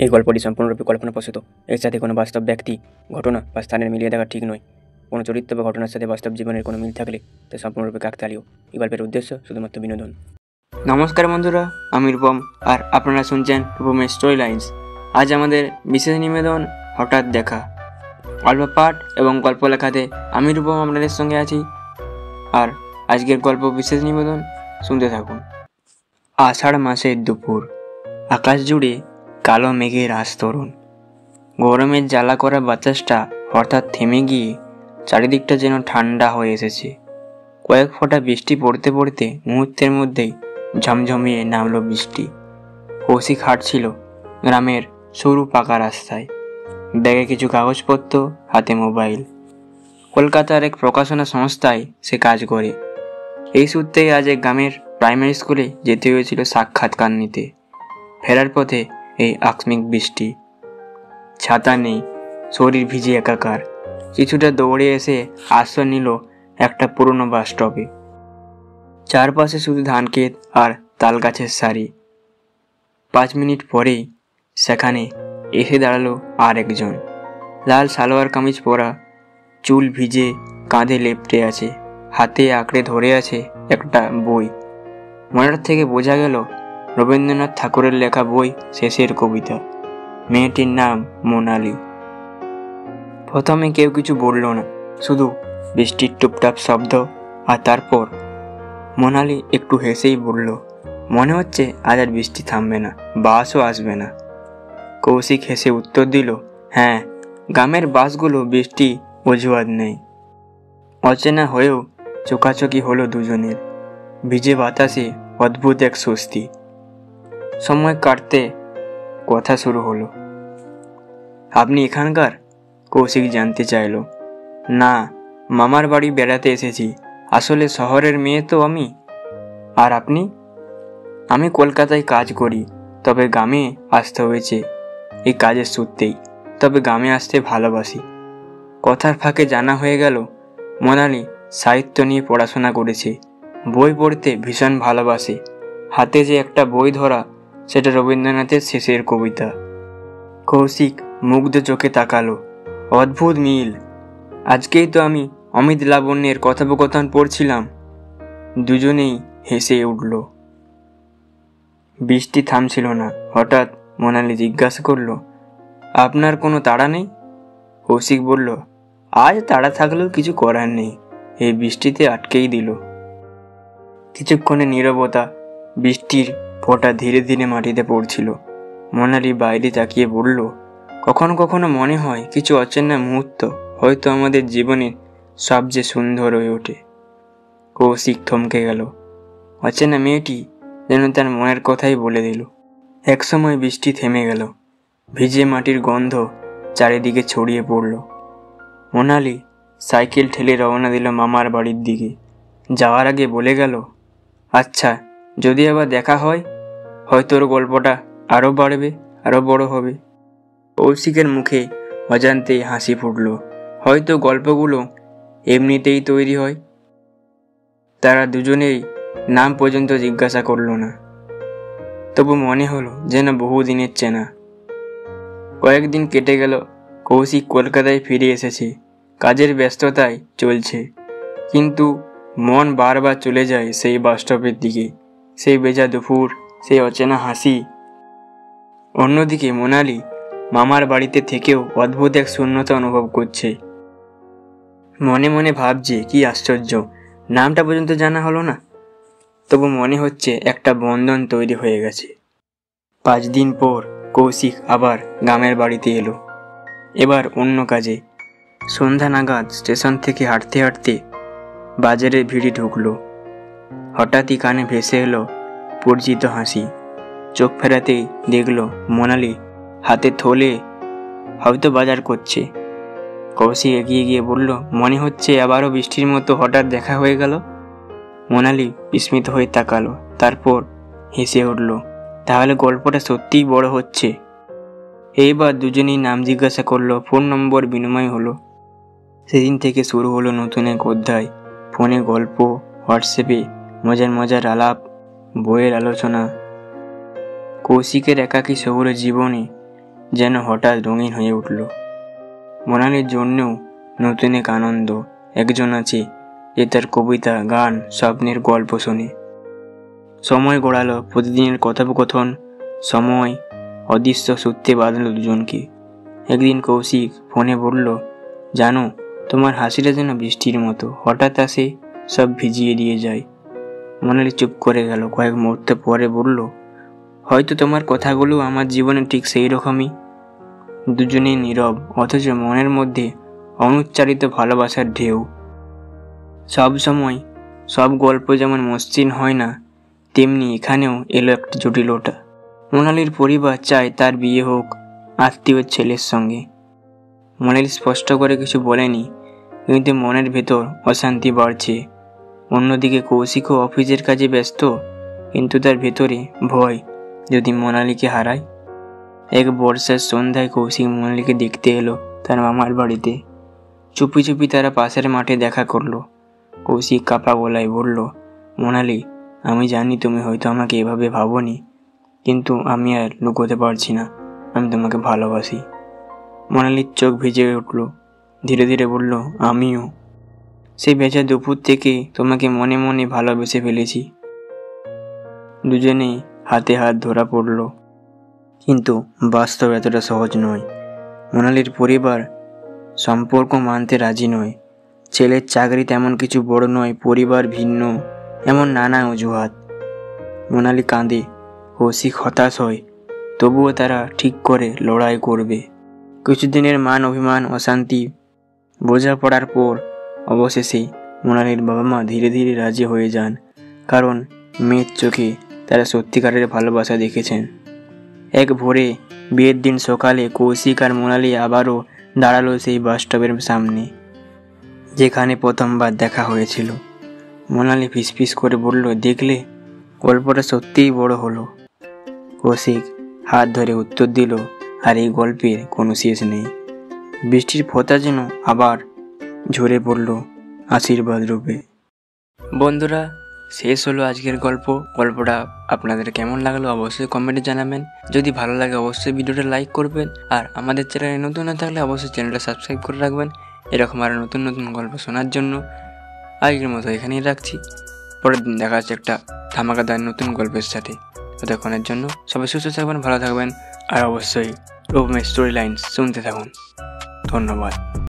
এই গল্পটি সম্পূর্ণরূপে কল্পনাপ্রসূত। এর সাথে কোনো বাস্তব ব্যক্তি, ঘটনা বা স্থানের মিলিয়ে দেখা ঠিক নয়। কোনো চরিত্র বা ঘটনার সাথে বাস্তব জীবনের কোনো মিল থাকলে তা সম্পূর্ণরূপে কাকতালীয়। এই গল্পের উদ্দেশ্য শুধুমাত্র বিনোদন। নমস্কার বন্ধুরা, আমি রূপম আর আপনারা শুনছেন রূপমের স্টোরি লাইন্স। আজ আমাদের বিশেষ নিবেদন হঠাৎ দেখা। গল্প পাঠ এবং গল্প লেখাতে আমি রূপম আপনাদের সঙ্গে আছি। আর আজকের গল্প বিশেষ নিবেদন শুনতে থাকুন। আষাঢ় মাসের দুপুর, আকাশ জুড়ে কালো মেঘের আস্তরণ। গরমের জ্বালা করা বাতাসটা হঠাৎ থেমে গিয়ে চারিদিকটা যেন ঠান্ডা হয়ে এসেছে। কয়েক ফোঁটা বৃষ্টি পড়তে পড়তে মুহূর্তের মধ্যেই ঝমঝমিয়ে নামলো বৃষ্টি। কৌশিক হাঁটছিল গ্রামের সরু পাকা রাস্তায়, ব্যাগে কিছু কাগজপত্র, হাতে মোবাইল। কলকাতার এক প্রকাশনা সংস্থায় সে কাজ করে। এই সূত্রেই আজ এক গ্রামের প্রাইমারি স্কুলে যেতে হয়েছিল সাক্ষাৎকার নিতে। ফেরার পথে এই আকস্মিক বৃষ্টি, ছাতা নেই, শরীর ভিজে একাকার। কিছুটা দৌড়ে এসে আশ্রয় নিল একটা পুরনো বাস স্টপে। চারপাশে শুধু ধানক্ষেত আর তাল গাছের সারি। 5 মিনিট পরেই সেখানে এসে দাঁড়ালো আর একজন। লাল সালোয়ার কামিজ পরা, চুল ভিজে, কাঁধে লেপ্টে আছে, হাতে আঁকড়ে ধরে আছে একটা বই। মনের থেকে বোঝা গেল রবীন্দ্রনাথ ঠাকুরের লেখা বই শেষের কবিতা। মেয়েটির নাম মোনালি। প্রথমে কেউ কিছু বলল না, শুধু বৃষ্টির টুপটাপ শব্দ। আর তারপর মোনালি একটু হেসেই বলল, মনে হচ্ছে আজ আর বৃষ্টি থামবে না, বাসও আসবে না। কৌশিক হেসে উত্তর দিল, হ্যাঁ, গ্রামের বাসগুলো বৃষ্টি অজুহাত নেই। অচেনা হয়েও চোখাচোখি হলো দুজনের। ভিজে বাতাসে অদ্ভুত এক স্বস্তি। সময় কাটতে কথা শুরু হলো। আপনি এখানকার? কৌশিক জানতে চাইল। না, মামার বাড়ি বেড়াতে এসেছি। আসলে শহরের মেয়ে তো আমি। আর আপনি? আমি কলকাতায় কাজ করি, তবে গ্রামে আসতে হয়েছে এই কাজের সূত্রেই। তবে গ্রামে আসতে ভালোবাসি। কথার ফাঁকে জানা হয়ে গেল মোনালি সাহিত্য নিয়ে পড়াশোনা করেছে, বই পড়তে ভীষণ ভালোবাসে। হাতে যে একটা বই ধরা, সেটা রবীন্দ্রনাথের শেষের কবিতা। কৌশিক মুগ্ধ চোখে তাকালো। অদ্ভুত মিল। আজকেই তো আমি অমিত লাবণ্যের কথোপকথন পড়ছিলাম। দুজনেই হেসে উঠল। বৃষ্টি থামছিল না। হঠাৎ মোনালি জিজ্ঞাসা করল, আপনার কোনো তাড়া নেই? কৌশিক বলল, আজ তাড়া থাকলেও কিছু করার নেই, এই বৃষ্টিতে আটকেই দিল। কিছুক্ষণে নীরবতা। বৃষ্টির ফোঁটা ধীরে ধীরে মাটিতে পড়ছিল। মোনালি বাইরে তাকিয়ে বলল, কখনো কখনো মনে হয় কিছু অচেনা মুহূর্ত হয়তো আমাদের জীবনের সবচেয়ে সুন্দর হয়ে ওঠে। কৌশিক থমকে গেল। অচেনা মেয়েটি যেন তার মনের কথাই বলে দিল। একসময় বৃষ্টি থেমে গেল। ভিজে মাটির গন্ধ চারিদিকে ছড়িয়ে পড়ল। মোনালি সাইকেল ঠেলে রওনা দিল মামার বাড়ির দিকে। যাওয়ার আগে বলে গেল, আচ্ছা, যদি আবার দেখা হয়, হয়তো ওর গল্পটা আরও বাড়বে, আরও বড় হবে। কৌশিকের মুখে অজান্তেই হাসি ফুটল। হয়তো গল্পগুলো এমনিতেই তৈরি হয়। তারা দুজনেই নাম পর্যন্ত জিজ্ঞাসা করল না, তবু মনে হলো যেন বহুদিনের চেনা। কয়েকদিন কেটে গেল। কৌশিক কলকাতায় ফিরে এসেছে। কাজের ব্যস্ততায় চলছে, কিন্তু মন বারবার চলে যায় সেই বাস স্টপের দিকে। সেই ভেজা দুপুর, সেই অচেনা হাসি। অন্যদিকে মোনালি মামার বাড়িতে থেকেও অদ্ভুত এক শূন্যতা অনুভব করছে। মনে মনে ভাবছে, কি আশ্চর্য, নামটা পর্যন্ত জানা হলো না, তবু মনে হচ্ছে একটা বন্ধন তৈরি হয়ে গেছে। 5 দিন পর কৌশিক আবার গ্রামের বাড়িতে এলো, এবার অন্য কাজে। সন্ধ্যা নাগাদ স্টেশন থেকে হাঁটতে হাঁটতে বাজারের ভিড়ে ঢুকলো। হঠাৎই কানে ভেসে এলো পরিচিত হাসি। চোখ ফেরাতেই দেখলো মোনালি হাতে থলে হয়তো বাজার করছে। কৌশিক এগিয়ে গিয়ে বলল, মনে হচ্ছে আবারও বৃষ্টির মতো হঠাৎ দেখা হয়ে গেল। মোনালি বিস্মিত হয়ে তাকালো, তারপর হেসে উঠল। তাহলে গল্পটা সত্যিই বড় হচ্ছে। এইবার দুজনেই নাম জিজ্ঞাসা করলো, ফোন নম্বর বিনিময় হলো। সেদিন থেকে শুরু হলো নতুন এক অধ্যায়। ফোনে গল্প, হোয়াটসঅ্যাপে মজার মজার আলাপ, বইয়ের আলোচনা। কৌশিকের একাকী শহুরে জীবনে যেন হঠাৎ রঙিন হয়ে উঠল। মোনালির জন্যও নতুন এক আনন্দ। একজন আছে যে তার কবিতা, গান, স্বপ্নের গল্প শোনে। সময় গড়ালো, প্রতিদিনের কথোপকথন সময় অদৃশ্য সূত্রে বাঁধল দুজনকে। একদিন কৌশিক ফোনে বলল, জানো, তোমার হাসিটা যেন বৃষ্টির মতো, হঠাৎ আসে, সব ভিজিয়ে দিয়ে যায়। মোনালি চুপ করে গেল। কয়েক মুহূর্ত পরে বলল, হয়তো তোমার কথাগুলো আমার জীবনে ঠিক সেই রকমই। দুজনেই নীরব, অথচ মনের মধ্যে অনুচ্চারিত ভালোবাসার ঢেউ। সব সময় সব গল্প যেমন মসৃণ হয় না, তেমনি এখানেও এলো একটা জটিলতা। মোনালির পরিবার চায় তার বিয়ে হোক আত্মীয় ছেলের সঙ্গে। মোনালি স্পষ্ট করে কিছু বলেনি, কিন্তু মনের ভেতর অশান্তি বাড়ছে। অন্যদিকে কৌশিকও অফিসের কাজে ব্যস্ত, কিন্তু তার ভেতরে ভয়, যদি মোনালিকে হারায়। এক বর্ষার সন্ধ্যায় কৌশিক মোনালিকে দেখতে এলো তার মামার বাড়িতে। চুপি চুপি তারা পাশের মাঠে দেখা করলো। কৌশিক কাপা গলায় বলল, মোনালি, আমি জানি তুমি হয়তো আমাকে এভাবে ভাবোনি, কিন্তু আমি আর লুকোতে পারছি না, আমি তোমাকে ভালোবাসি। মোনালির চোখ ভিজে উঠল, ধীরে ধীরে বলল, আমিও। সেই ভেজা দুপুর থেকে তোমাকে মনে মনে ভালোবেসে ফেলেছি। দুজনেই হাতে হাত ধরা পড়ল, কিন্তু বাস্তব এতটা সহজ নয়। মোনালির পরিবার সম্পর্ক মানতে রাজি নয়। ছেলের চাকরি তেমন কিছু বড় নয়, পরিবার ভিন্ন, এমন নানা অজুহাত। মোনালি কাঁদে, কৌশিক হতাশ হয়, তবুও তারা ঠিক করে লড়াই করবে। কিছুদিনের মান অভিমান, অশান্তি, বোঝাপড়ার পর অবশেষে মোনালির বাবা মা ধীরে ধীরে রাজি হয়ে যান, কারণ মেয়ের চোখে তারা সত্যিকারের ভালোবাসা দেখেছেন। এক ভোরে বিয়ের দিন সকালে কৌশিক আর মোনালি আবারও দাঁড়ালো সেই বাসস্টপের সামনে, যেখানে প্রথমবার দেখা হয়েছিল। মোনালি ফিসফিস করে বলল, দেখলে, গল্পটা সত্যিই বড় হলো। কৌশিক হাত ধরে উত্তর দিল, আর এই গল্পের কোনো শেষ নেই। বৃষ্টির ফোঁটা যেন আবার ঝরে পড়ল আশীর্বাদ রূপে। বন্ধুরা, শেষ হলো আজকের গল্পটা আপনাদের কেমন লাগলো অবশ্যই কমেন্টে জানাবেন। যদি ভালো লাগে অবশ্যই ভিডিওটা লাইক করবেন, আর আমাদের চ্যানেলে নতুন না থাকলে অবশ্যই চ্যানেলটা সাবস্ক্রাইব করে রাখবেন এরকম আরও নতুন নতুন গল্প শোনার জন্য। আজকের মতো এখানেই রাখছি, পরের দিন দেখা যাচ্ছে একটা ধামাকাদার নতুন গল্পের সাথে। ততক্ষণের জন্য সবাই সুস্থ থাকবেন, ভালো থাকবেন, আর অবশ্যই রূপমের স্টোরি লাইন্স শুনতে থাকুন। ধন্যবাদ।